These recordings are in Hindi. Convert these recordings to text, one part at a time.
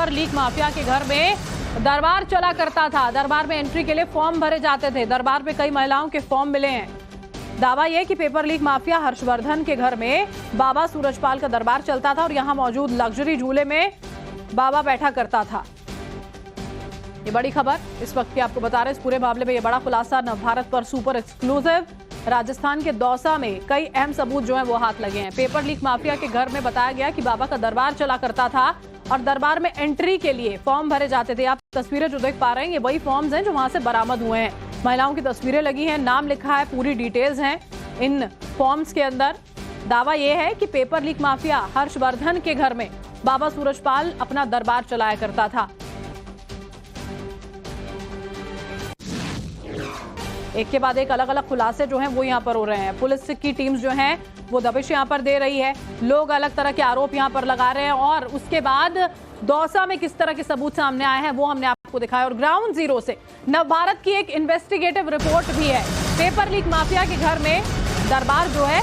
पेपर लीक माफिया के घर में दरबार चला करता था। दरबार में एंट्री के लिए फॉर्म भरे जाते थे। दरबार में कई महिलाओं के फॉर्म मिले हैं। दावा यह कि पेपर लीक माफिया हर्षवर्धन के घर में बाबा सूरजपाल का दरबार चलता था और यहां मौजूद लग्जरी झूले में बाबा बैठा करता था। ये बड़ी खबर इस वक्त की आपको बता रहे हैं। इस पूरे मामले में ये बड़ा खुलासा नवभारत पर सुपर एक्सक्लूसिव। राजस्थान के दौसा में कई अहम सबूत जो है वो हाथ लगे हैं। पेपर लीक माफिया के घर में बताया गया कि बाबा का दरबार चला करता था और दरबार में एंट्री के लिए फॉर्म भरे जाते थे। आप तस्वीरें जो देख पा रहे हैं ये वही फॉर्म्स हैं जो वहां से बरामद हुए हैं। महिलाओं की तस्वीरें लगी हैं, नाम लिखा है, पूरी डिटेल्स हैं इन फॉर्म्स के अंदर। दावा यह है कि पेपर लीक माफिया हर्षवर्धन के घर में बाबा सूरजपाल अपना दरबार चलाया करता था। एक के बाद एक अलग अलग खुलासे जो हैं वो यहाँ पर हो रहे हैं। पुलिस की टीम्स जो हैं वो दबिश यहाँ पर दे रही है। लोग अलग तरह के आरोप यहाँ पर लगा रहे हैं और उसके बाद दौसा में किस तरह के सबूत सामने आए हैं वो हमने आपको दिखाया। और ग्राउंड जीरो से नवभारत की एक इन्वेस्टिगेटिव रिपोर्ट भी है। पेपर लीक माफिया के घर में दरबार जो है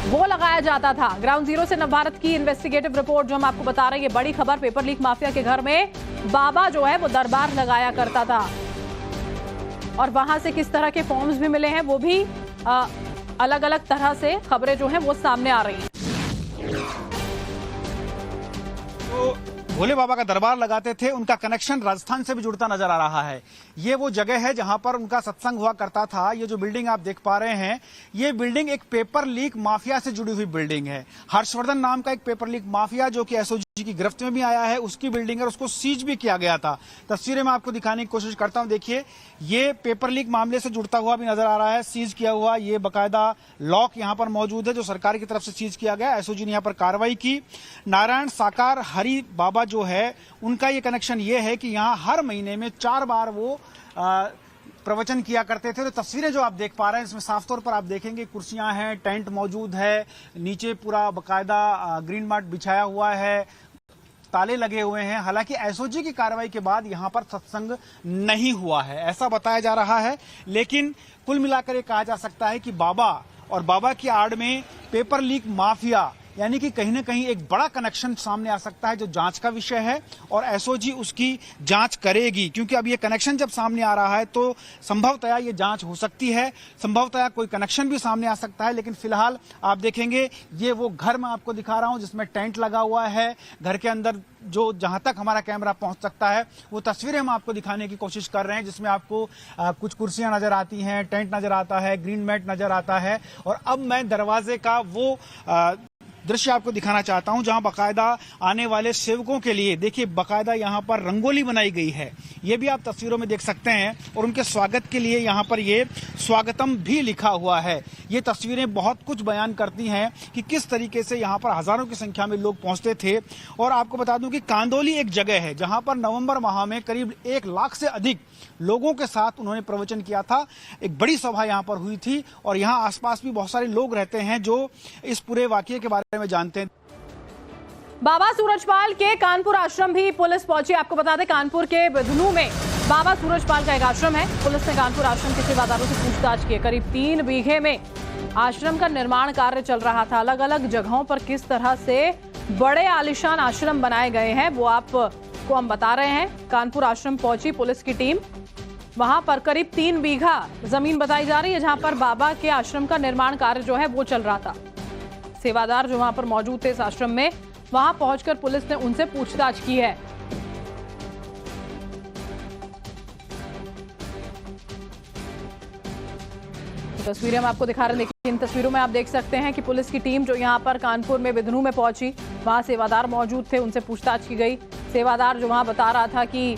वो लगाया जाता था। ग्राउंड जीरो से नवभारत की इन्वेस्टिगेटिव रिपोर्ट जो हम आपको बता रहे हैं, ये बड़ी खबर। पेपर लीक माफिया के घर में बाबा जो है वो दरबार लगाया करता था और वहां से किस तरह के फॉर्म्स भी मिले हैं वो भी अलग अलग तरह से खबरें जो हैं वो सामने आ रही हैं। तो भोले बाबा का दरबार लगाते थे, उनका कनेक्शन राजस्थान से भी जुड़ता नजर आ रहा है। ये वो जगह है जहां पर उनका सत्संग हुआ करता था। ये जो बिल्डिंग आप देख पा रहे हैं, ये बिल्डिंग एक पेपर लीक माफिया से जुड़ी हुई बिल्डिंग है। हर्षवर्धन नाम का एक पेपर लीक माफिया जो कि एसओजी की गिरफ्त में भी आया है, उसकी बिल्डिंग है, उसको सीज भी किया गया था। तस्वीरें मैं आपको दिखाने की कोशिश करता हूं। देखिए, ये पेपर लीक मामले से जुड़ता हुआ भी नजर आ रहा है, सीज किया हुआ। ये बाकायदा लॉक यहां पर मौजूद है जो सरकार की तरफ से सीज किया गया। एसओजी ने यहां पर कार्रवाई की। नारायण साकार हरि बाबा जो है, उनका ये कनेक्शन ये है कि यहाँ हर महीने में 4 बार वो प्रवचन किया करते थे। तो तस्वीरें जो आप देख पा रहे हैं इसमें साफ तौर पर आप देखेंगे कुर्सियां हैं, टेंट मौजूद है, नीचे पूरा बाकायदा ग्रीन मैट बिछाया हुआ है, ताले लगे हुए हैं। हालांकि एसओजी की कार्रवाई के बाद यहां पर सत्संग नहीं हुआ है ऐसा बताया जा रहा है। लेकिन कुल मिलाकर ये कहा जा सकता है कि बाबा और बाबा की आड़ में पेपर लीक माफिया यानी कि कहीं ना कहीं एक बड़ा कनेक्शन सामने आ सकता है जो जांच का विषय है और एसओजी उसकी जांच करेगी। क्योंकि अब ये कनेक्शन जब सामने आ रहा है तो संभवतया ये जांच हो सकती है, संभवतया कोई कनेक्शन भी सामने आ सकता है। लेकिन फिलहाल आप देखेंगे ये वो घर मैं आपको दिखा रहा हूं जिसमें टेंट लगा हुआ है। घर के अंदर जो जहां तक हमारा कैमरा पहुंच सकता है वो तस्वीरें हम आपको दिखाने की कोशिश कर रहे हैं, जिसमें आपको कुछ कुर्सियां नजर आती हैं, टेंट नजर आता है, ग्रीन मैट नजर आता है। और अब मैं दरवाजे का वो दृश्य आपको दिखाना चाहता हूं जहां बाकायदा आने वाले सेवकों के लिए देखिए बाकायदा यहां पर रंगोली बनाई गई है। ये भी आप तस्वीरों में देख सकते हैं और उनके स्वागत के लिए यहां पर ये स्वागतम भी लिखा हुआ है। ये तस्वीरें बहुत कुछ बयान करती हैं कि किस तरीके से यहां पर हजारों की संख्या में लोग पहुंचते थे। और आपको बता दूं कि कांदोली एक जगह है जहां पर नवंबर माह में करीब 1 लाख से अधिक लोगों के साथ उन्होंने प्रवचन किया था। एक बड़ी सभा यहां पर हुई थी और यहां आसपास भी बहुत सारे लोग रहते हैं जो इस पूरे वाकये के बारे में जानते हैं। बाबा सूरजपाल के कानपुर आश्रम भी पुलिस पहुंची। आपको बता दें कानपुर के बिधनू में बाबा सूरजपाल का एक आश्रम है। पुलिस ने कानपुर आश्रम के सेवादारों से पूछताछ की। करीब 3 बीघे में आश्रम का निर्माण कार्य चल रहा था। अलग अलग जगहों पर किस तरह से बड़े आलीशान आश्रम बनाए गए हैं वो आपको हम बता रहे हैं। कानपुर आश्रम पहुंची पुलिस की टीम। वहां पर करीब 3 बीघा जमीन बताई जा रही है जहां पर बाबा के आश्रम का निर्माण कार्य जो है वो चल रहा था। सेवादार जो वहां पर मौजूद थे इस आश्रम में, वहां पहुंचकर पुलिस ने उनसे पूछताछ की है। तस्वीरें हम आपको दिखा रहे हैं। देखिए इन तस्वीरों में आप देख सकते हैं कि पुलिस की टीम जो यहां पर कानपुर में बिधनू में पहुंची, वहां सेवादार मौजूद थे, उनसे पूछताछ की गई। सेवादार जो वहां बता रहा था कि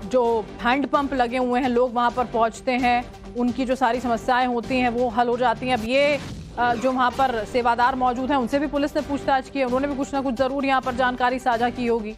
जो हैंडपंप लगे हुए हैं, लोग वहां पर पहुंचते हैं, उनकी जो सारी समस्याएं होती हैं वो हल हो जाती हैं। अब ये जो वहां पर सेवादार मौजूद हैं उनसे भी पुलिस ने पूछताछ की है। उन्होंने भी कुछ ना कुछ जरूर यहां पर जानकारी साझा की होगी।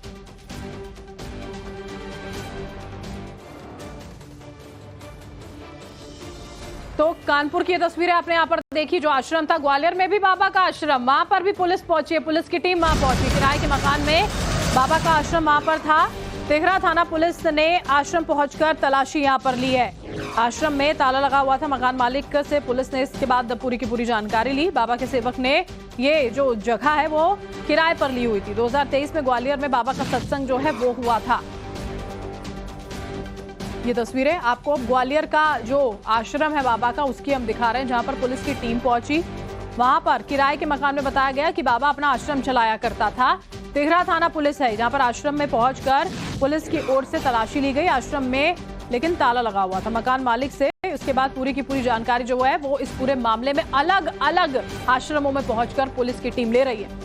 तो कानपुर की तस्वीरें आपने यहाँ पर देखी। जो आश्रम था ग्वालियर में भी बाबा का आश्रम, वहां पर भी पुलिस पहुंची है, पुलिस की टीम वहां पहुंची। किराए के मकान में बाबा का आश्रम वहां पर था। तिघरा थाना पुलिस ने आश्रम पहुंचकर तलाशी यहां पर ली है। आश्रम में ताला लगा हुआ था। मकान मालिक से पुलिस ने इसके बाद पूरी की पूरी जानकारी ली। बाबा के सेवक ने ये जो जगह है वो किराए पर ली हुई थी। 2023 में ग्वालियर में बाबा का सत्संग जो है वो हुआ था। ये तस्वीरें आपको ग्वालियर का जो आश्रम है बाबा का उसकी हम दिखा रहे हैं, जहां पर पुलिस की टीम पहुंची। वहां पर किराए के मकान में बताया गया कि बाबा अपना आश्रम चलाया करता था। तिघरा थाना पुलिस है जहां पर आश्रम में पहुंचकर पुलिस की ओर से तलाशी ली गई। आश्रम में लेकिन ताला लगा हुआ था। मकान मालिक से उसके बाद पूरी की पूरी जानकारी जो है वो इस पूरे मामले में अलग अलग आश्रमों में पहुंचकर पुलिस की टीम ले रही है।